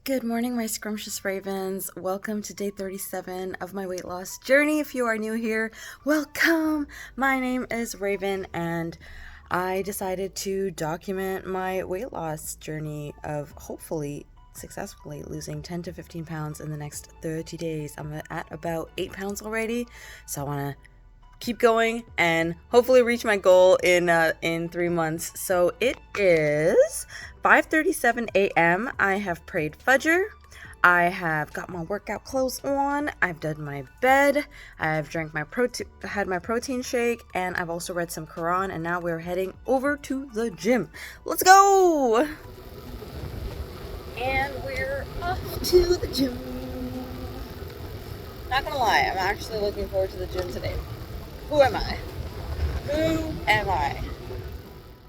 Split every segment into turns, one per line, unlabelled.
Good morning, my scrumptious ravens. Welcome to day 37 of my weight loss journey. If you are new here, welcome. My name is Raven, and I decided to document my weight loss journey of hopefully successfully losing 10 to 15 pounds in the next 30 days. I'm at about 8 pounds already, so I want to keep going and hopefully reach my goal in 3 months. So it is 5:37 a.m. I have prayed Fajr. I have got my workout clothes on. I've done my bed. I've drank my had my protein shake, and I've also read some Quran. And now we're heading over to the gym. Let's go! And we're off to the gym. Not gonna lie, I'm actually looking forward to the gym today. Who am I? Who am I?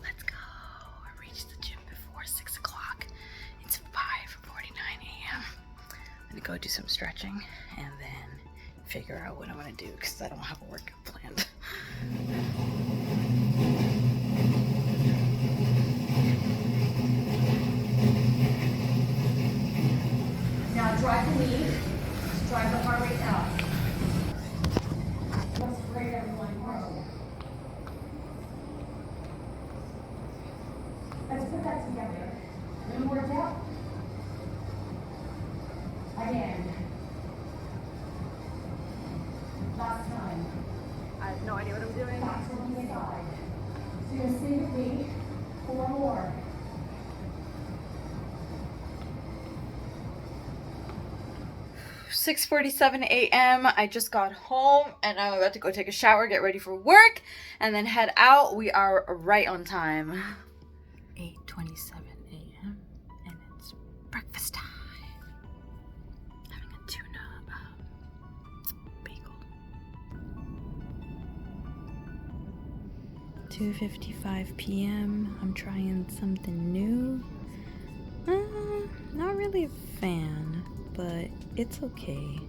Let's go. I reached the gym before 6 o'clock. It's 5:49 a.m. I'm gonna go do some stretching and then figure out what I'm gonna do because I don't have a workout planned.
Now drive the lead. Just drive the heart rate up. Let's break everyone. Let's put that together. When work out. Again. Last time.
I have no idea what I'm doing.
Back to the side. So you're gonna stay with me. 4 more.
Six 6:47 a.m. I just got home and I'm about to go take a shower, get ready for work, and then head out. We are right on time. 8:27 a.m. and it's breakfast time. Having a tuna bagel. 2:55 p.m. I'm trying something new. Not really a fan, but it's okay.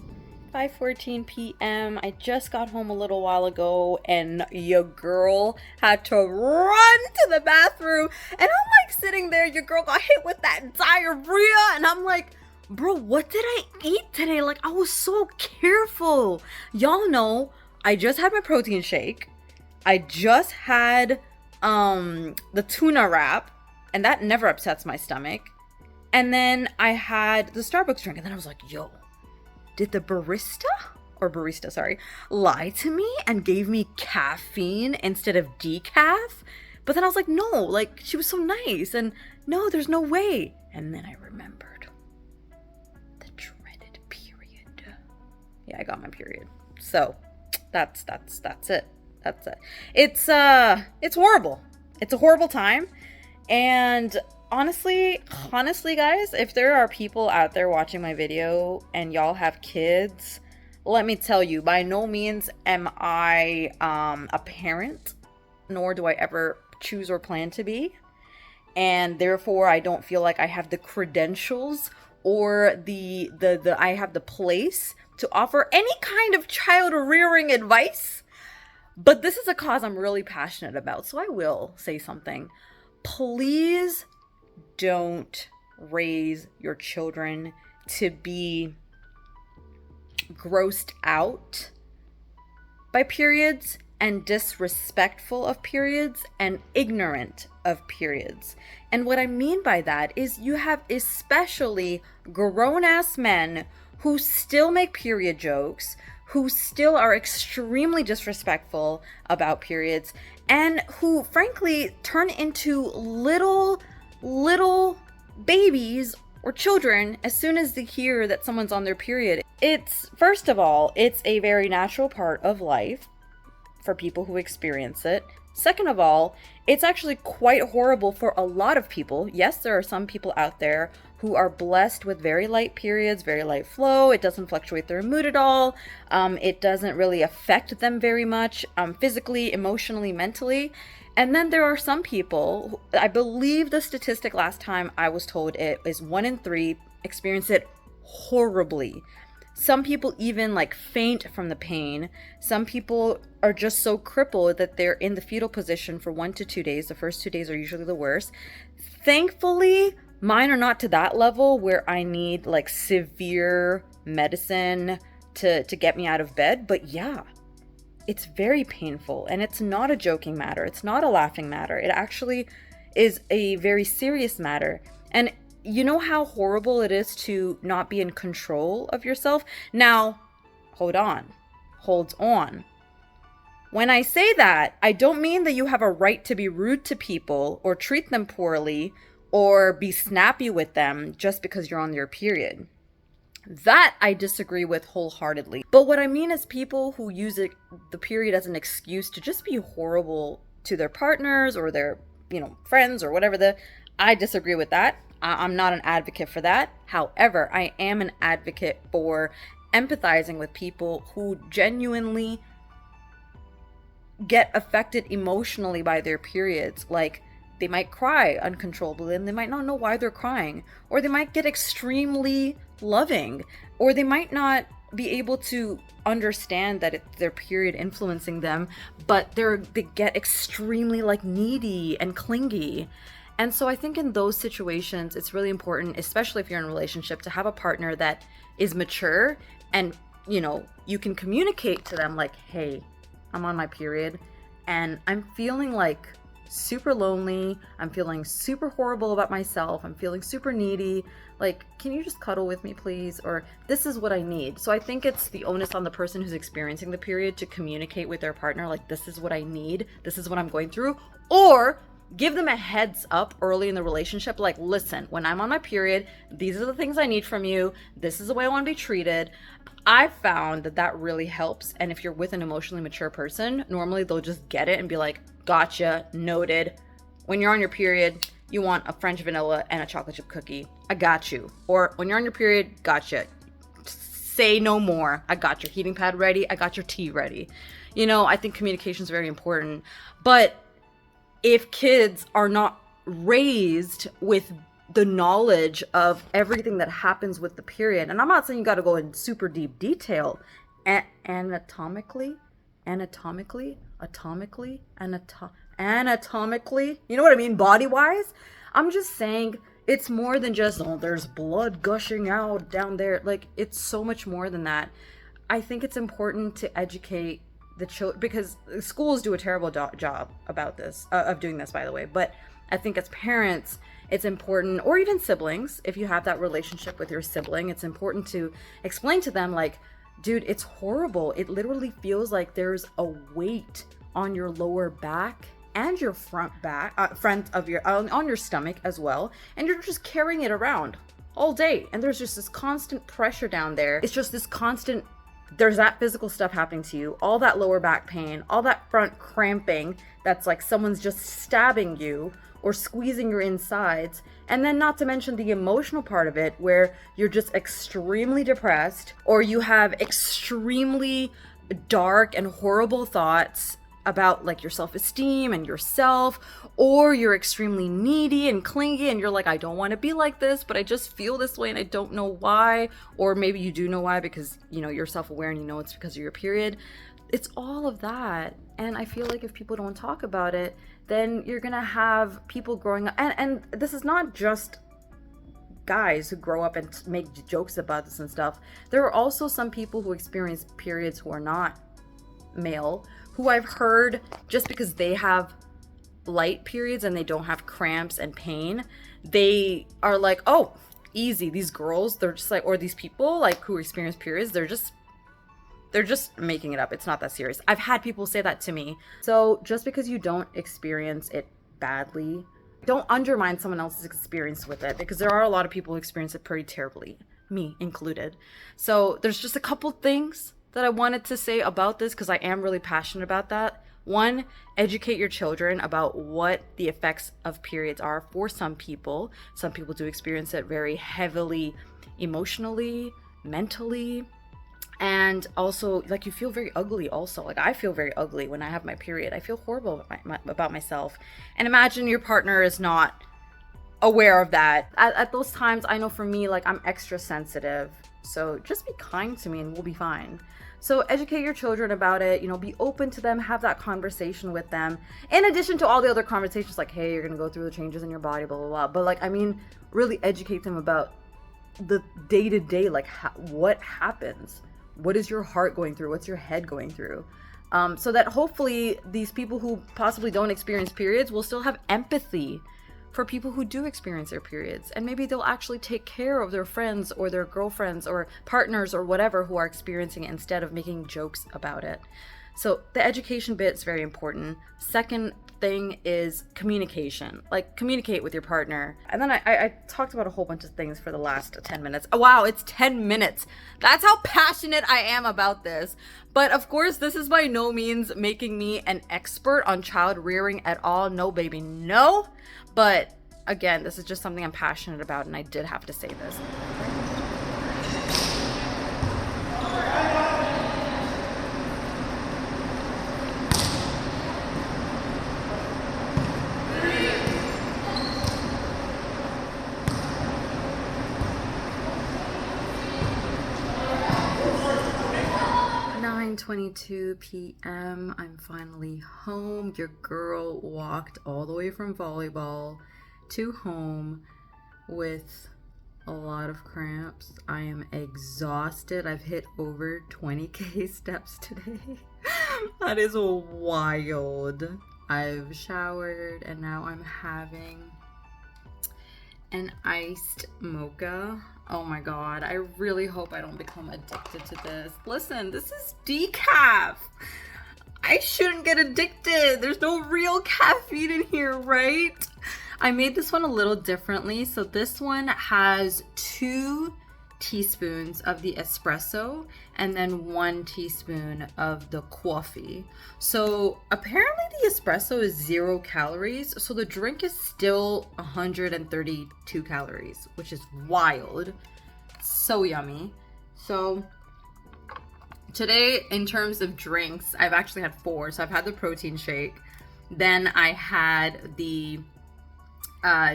5:14 p.m. I just got home a little while ago and your girl had to run to the bathroom, and I'm like sitting there, your girl got hit with that diarrhea, and I'm like, bro, what did I eat today? Like, I was so careful. Y'all know I just had my protein shake. I just had the tuna wrap, and that never upsets my stomach. And then I had the Starbucks drink, and then I was like, yo, did the barista, sorry, lie to me and gave me caffeine instead of decaf? But then I was like, no, like, she was so nice, and no, there's no way. And then I remembered the dreaded period. Yeah, I got my period. So that's it. That's it. It's horrible. It's a horrible time. And honestly, guys, if there are people out there watching my video and y'all have kids, let me tell you, by no means am I a parent, nor do I ever choose or plan to be. And therefore, I don't feel like I have the credentials or the I have the place to offer any kind of child rearing advice. But this is a cause I'm really passionate about, so I will say something. Please don't raise your children to be grossed out by periods and disrespectful of periods and ignorant of periods. And what I mean by that is you have especially grown-ass men who still make period jokes, who still are extremely disrespectful about periods, and who frankly turn into little babies or children as soon as they hear that someone's on their period. It's, first of all, it's a very natural part of life for people who experience it. Second of all, it's actually quite horrible for a lot of people. Yes, there are some people out there who are blessed with very light periods, very light flow. It doesn't fluctuate their mood at all. It doesn't really affect them very much, physically, emotionally, mentally. And then there are some people, I believe the statistic last time I was told it is 1 in 3 experience it horribly. Some people even like faint from the pain. Some people are just so crippled that they're in the fetal position for 1 to 2 days. The first 2 days are usually the worst. Thankfully, Mine are not to that level where I need like severe medicine to get me out of bed, but yeah, it's very painful, and it's not a joking matter. It's not a laughing matter. It actually is a very serious matter. And you know how horrible it is to not be in control of yourself? Now, hold on. When I say that, I don't mean that you have a right to be rude to people or treat them poorly or be snappy with them just because you're on your period. That I disagree with wholeheartedly. But what I mean is people who use the period as an excuse to just be horrible to their partners or their, friends or whatever. I disagree with that. I'm not an advocate for that. However, I am an advocate for empathizing with people who genuinely get affected emotionally by their periods. Like, they might cry uncontrollably and they might not know why they're crying, or they might get extremely loving, or they might not be able to understand that it's their period influencing them, but they get extremely like needy and clingy. And so I think in those situations, it's really important, especially if you're in a relationship, to have a partner that is mature and, you can communicate to them like, hey, I'm on my period and I'm feeling like super lonely. I'm feeling super horrible about myself. I'm feeling super needy. Like, can you just cuddle with me, please? Or this is what I need. So I think it's the onus on the person who's experiencing the period to communicate with their partner, like, this is what I need. This is what I'm going through. Or give them a heads up early in the relationship. Like, listen, when I'm on my period, these are the things I need from you. This is the way I want to be treated. I found that really helps. And if you're with an emotionally mature person, normally they'll just get it and be like, gotcha, noted. When you're on your period, you want a French vanilla and a chocolate chip cookie. I got you. Or when you're on your period, gotcha. Say no more. I got your heating pad ready. I got your tea ready. I think communication is very important. But if kids are not raised with the knowledge of everything that happens with the period, and I'm not saying you got to go in super deep detail, anatomically, you know what I mean, body wise. I'm just saying it's more than just, there's blood gushing out down there. Like, it's so much more than that. I think it's important to educate the children, because schools do a terrible job about this, of doing this, by the way. But I think as parents, it's important, or even siblings, if you have that relationship with your sibling, it's important to explain to them, like, dude, it's horrible. It literally feels like there's a weight on your lower back and your front of your, on your stomach as well. And you're just carrying it around all day. And there's just this constant pressure down there. It's just this constant, there's that physical stuff happening to you, all that lower back pain, all that front cramping that's like someone's just stabbing you or squeezing your insides. And then not to mention the emotional part of it, where you're just extremely depressed, or you have extremely dark and horrible thoughts about like your self-esteem and yourself, or you're extremely needy and clingy and you're like, I don't want to be like this, but I just feel this way and I don't know why. Or maybe you do know why, because you're self-aware and it's because of your period. It's all of that. And I feel like if people don't talk about it, then you're gonna have people growing up, and this is not just guys who grow up and make jokes about this and stuff. There are also some people who experience periods who are not male, who I've heard, just because they have light periods and they don't have cramps and pain, they are like, oh, easy. These girls, they're just like, or these people like who experience periods, they're just making it up. It's not that serious. I've had people say that to me. So just because you don't experience it badly, don't undermine someone else's experience with it, because there are a lot of people who experience it pretty terribly, me included. So there's just a couple things that I wanted to say about this, because I am really passionate about that. One, educate your children about what the effects of periods are for some people. Some people do experience it very heavily emotionally, mentally. And also, like, you feel very ugly also. Like, I feel very ugly when I have my period. I feel horrible about myself. And imagine your partner is not aware of that. At those times, I know for me, like, I'm extra sensitive. So just be kind to me and we'll be fine. So educate your children about it, you know, be open to them, have that conversation with them. In addition to all the other conversations like, hey, you're going to go through the changes in your body, blah, blah, blah. But like, I mean, really educate them about the day-to-day, like what happens? What is your heart going through? What's your head going through? So that hopefully these people who possibly don't experience periods will still have empathy for people who do experience their periods, and maybe they'll actually take care of their friends or their girlfriends or partners or whatever who are experiencing it instead of making jokes about it. So the education bit is very important. Second thing is communication. Like, communicate with your partner. And then I talked about a whole bunch of things for the last 10 minutes. Oh, wow, it's 10 minutes. That's how passionate I am about this. But of course, this is by no means making me an expert on child rearing at all. No, baby, no. But again, this is just something I'm passionate about, and I did have to say this. 9:22 p.m. I'm finally home. Your girl walked all the way from volleyball to home with a lot of cramps. I am exhausted. I've hit over 20k steps today. That is wild. I've showered and now I'm having an iced mocha. Oh my god, I really hope I don't become addicted to this. Listen, this is decaf. I shouldn't get addicted. There's no real caffeine in here, right? I made this one a little differently. So this one has 2 teaspoons of the espresso and then 1 teaspoon of the coffee. So apparently the espresso is 0 calories, so the drink is still 132 calories, which is wild. So yummy. So today, in terms of drinks, I've actually had 4. So I've had the protein shake, then I had the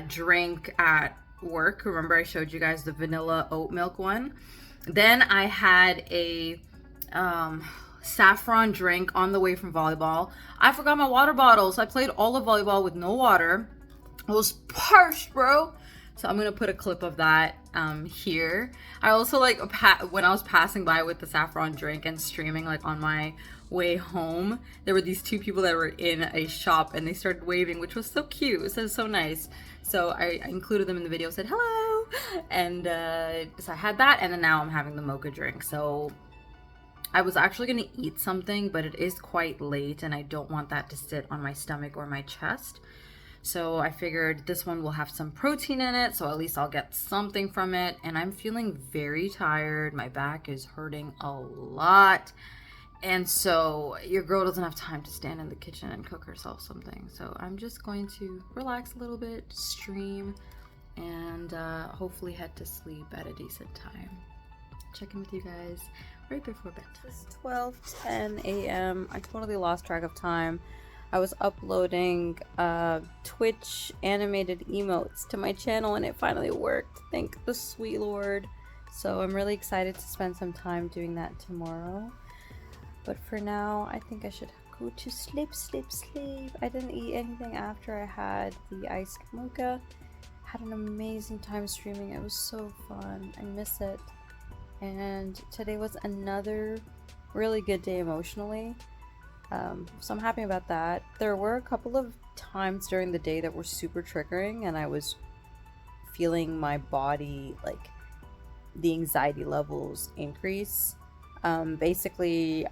drink at work. Remember I showed you guys the vanilla oat milk one? Then I had a saffron drink on the way from volleyball. I forgot my water bottle, so I played all of volleyball with no water. I was parched, bro. So I'm gonna put a clip of that here. I also like when I was passing by with the saffron drink and streaming like on my way home, there were these 2 people that were in a shop and they started waving, which was so cute. It was so nice. So I included them in the video, said hello, and so I had that, and then now I'm having the mocha drink. So I was actually gonna eat something, but it is quite late and I don't want that to sit on my stomach or my chest. So I figured this one will have some protein in it, so at least I'll get something from it. And I'm feeling very tired. My back is hurting a lot. And so your girl doesn't have time to stand in the kitchen and cook herself something. So I'm just going to relax a little bit, stream, and hopefully head to sleep at a decent time. Check in with you guys right before bed. It's 12:10 a.m. I totally lost track of time. I was uploading Twitch animated emotes to my channel and it finally worked. Thank the sweet Lord. So I'm really excited to spend some time doing that tomorrow. But for now, I think I should go to sleep. I didn't eat anything after I had the iced mocha. Had an amazing time streaming. It was so fun. I miss it. And today was another really good day emotionally. So I'm happy about that. There were a couple of times during the day that were super triggering and I was feeling my body, like the anxiety levels increase. Basically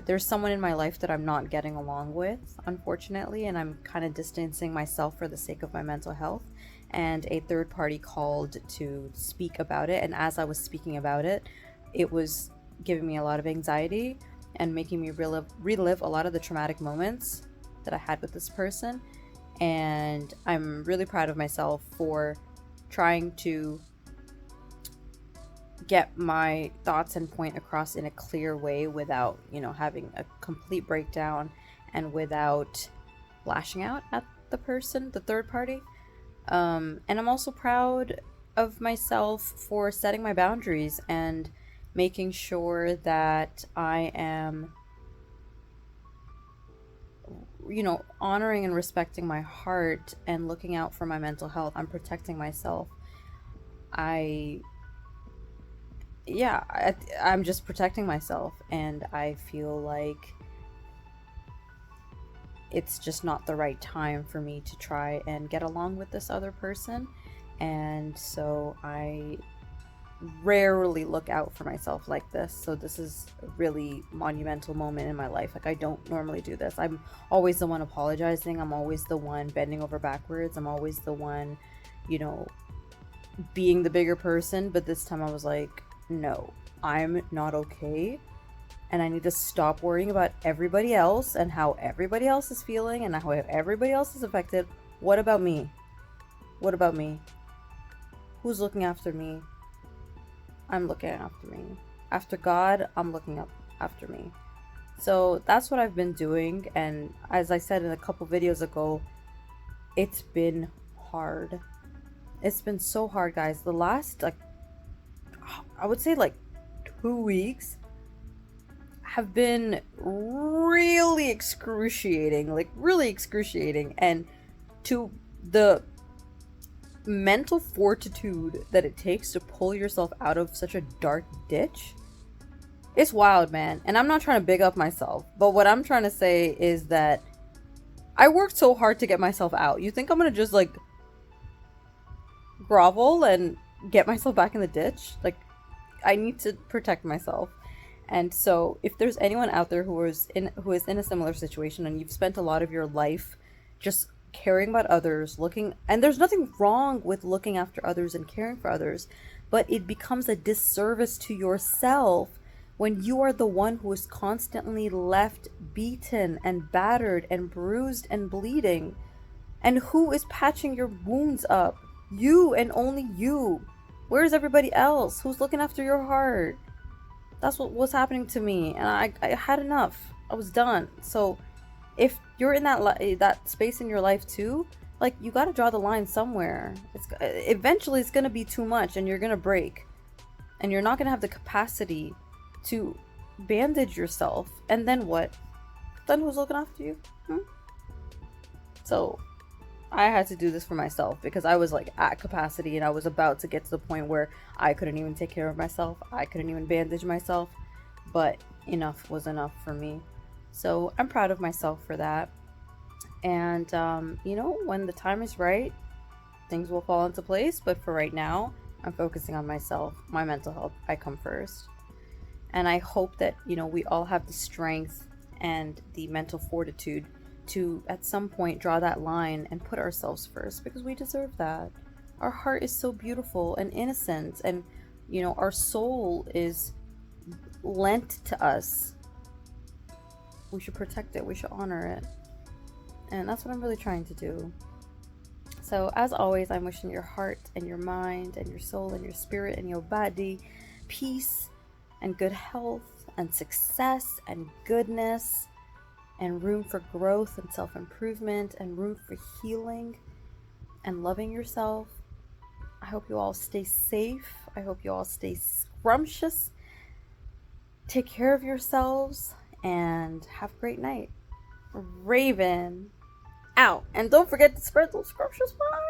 there's someone in my life that I'm not getting along with, unfortunately, and I'm kind of distancing myself for the sake of my mental health, and a third party called to speak about it, and as I was speaking about it, it was giving me a lot of anxiety and making me relive a lot of the traumatic moments that I had with this person. And I'm really proud of myself for trying to get my thoughts and point across in a clear way without, having a complete breakdown and without lashing out at the person, the third party. And I'm also proud of myself for setting my boundaries and making sure that I am, honoring and respecting my heart and looking out for my mental health. I'm protecting myself. I, yeah, I'm just protecting myself, and I feel like it's just not the right time for me to try and get along with this other person. And so I rarely look out for myself like this. So this is a really monumental moment in my life. Like, I don't normally do this. I'm always the one apologizing. I'm always the one bending over backwards. I'm always the one, you know, being the bigger person. But this time I was like, no, I'm not okay. And I need to stop worrying about everybody else and how everybody else is feeling and how everybody else is affected. What about me? What about me? Who's looking after me? I'm looking after me. After God, I'm looking up after me. So that's what I've been doing. And as I said in a couple videos ago, it's been hard. It's been so hard, guys. The last, I would say 2 weeks have been really excruciating. And to the mental fortitude that it takes to pull yourself out of such a dark ditch, it's wild, man. And I'm not trying to big up myself, but what I'm trying to say is that I worked so hard to get myself out. You think I'm gonna just grovel and get myself back in the ditch? I need to protect myself. And so if there's anyone out there who is in a similar situation, and you've spent a lot of your life just caring about others, and there's nothing wrong with looking after others and caring for others, but it becomes a disservice to yourself when you are the one who is constantly left beaten and battered and bruised and bleeding. And who is patching your wounds up? You, and only you. Where's everybody else? Who's looking after your heart? That's what was happening to me, and I had enough. I was done. So if you're in that space in your life too, you got to draw the line somewhere. Eventually it's going to be too much, and you're going to break, and you're not going to have the capacity to bandage yourself. And then what? Then who's looking after you? So I had to do this for myself, because I was at capacity, and I was about to get to the point where I couldn't even take care of myself. I couldn't even bandage myself, but enough was enough for me. So I'm proud of myself for that. And, when the time is right, things will fall into place. But for right now, I'm focusing on myself, my mental health. I come first. And I hope that, we all have the strength and the mental fortitude to, at some point, draw that line and put ourselves first, because we deserve that. Our heart is so beautiful and innocent, and, our soul is lent to us. We should protect it. We should honor it. And that's what I'm really trying to do. So as always, I'm wishing your heart and your mind and your soul and your spirit and your body peace and good health and success and goodness and room for growth and self-improvement and room for healing and loving yourself. I hope you all stay safe. I hope you all stay scrumptious. Take care of yourselves and have a great night. Raven out. And don't forget to spread those scrumptious vibes.